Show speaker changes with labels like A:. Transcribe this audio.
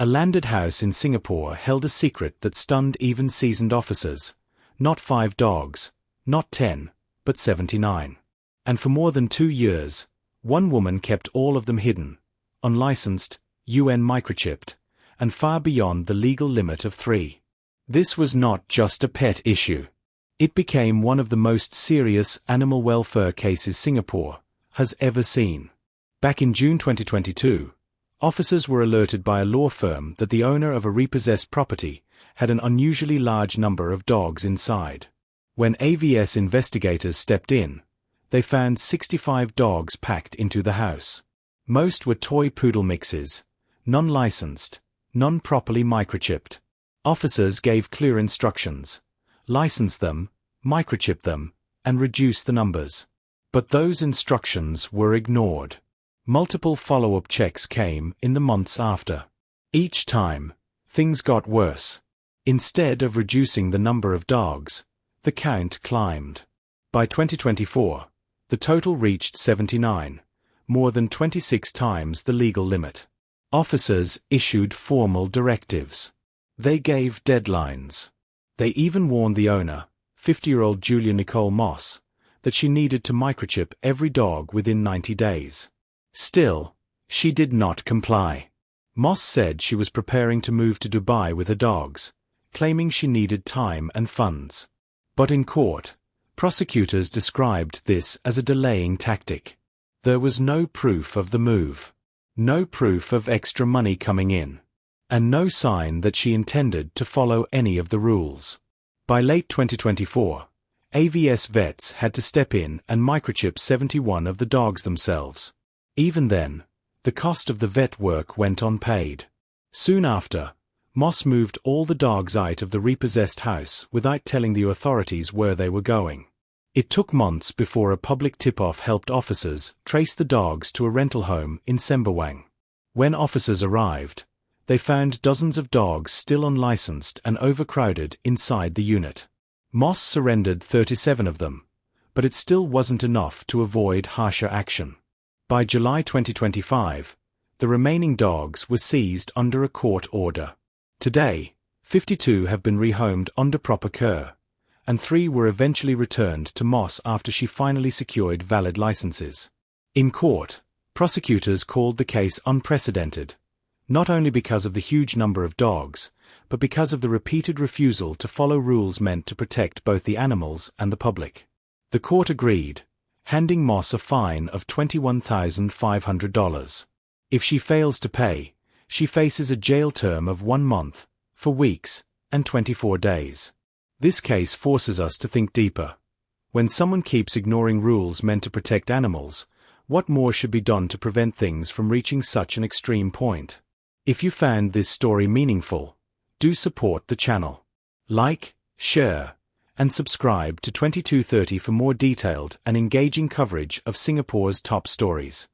A: A landed house in Singapore held a secret that stunned even seasoned officers. Not 5 dogs, not 10, but 79. And for more than 2 years, one woman kept all of them hidden, unlicensed, UN microchipped, and far beyond the legal limit of 3. This was not just a pet issue. It became one of the most serious animal welfare cases Singapore has ever seen. Back in June 2022, officers were alerted by a law firm that the owner of a repossessed property had an unusually large number of dogs inside. When AVS investigators stepped in, they found 65 dogs packed into the house. Most were toy poodle mixes, none licensed, none properly microchipped. Officers gave clear instructions: license them, microchip them, and reduce the numbers. But those instructions were ignored. Multiple follow-up checks came in the months after. Each time, things got worse. Instead of reducing the number of dogs, the count climbed. By 2024, the total reached 79, more than 26 times the legal limit. Officers issued formal directives. They gave deadlines. They even warned the owner, 50-year-old Julia Nicole Moss, that she needed to microchip every dog within 90 days. Still, she did not comply. Moss said she was preparing to move to Dubai with her dogs, claiming she needed time and funds. But in court, prosecutors described this as a delaying tactic. There was no proof of the move, no proof of extra money coming in, and no sign that she intended to follow any of the rules. By late 2024, AVS vets had to step in and microchip 71 of the dogs themselves. Even then, the cost of the vet work went unpaid. Soon after, Moss moved all the dogs out of the repossessed house without telling the authorities where they were going. It took months before a public tip-off helped officers trace the dogs to a rental home in Sembawang. When officers arrived, they found dozens of dogs still unlicensed and overcrowded inside the unit. Moss surrendered 37 of them, but it still wasn't enough to avoid harsher action. By July 2025, the remaining dogs were seized under a court order. Today, 52 have been rehomed under proper care, and 3 were eventually returned to Moss after she finally secured valid licenses. In court, prosecutors called the case unprecedented, not only because of the huge number of dogs, but because of the repeated refusal to follow rules meant to protect both the animals and the public. The court agreed, handing Moss a fine of $21,500. If she fails to pay, she faces a jail term of 1 month, for weeks, and 24 days. This case forces us to think deeper. When someone keeps ignoring rules meant to protect animals, what more should be done to prevent things from reaching such an extreme point? If you found this story meaningful, do support the channel. Like, share, and subscribe to 2230 for more detailed and engaging coverage of Singapore's top stories.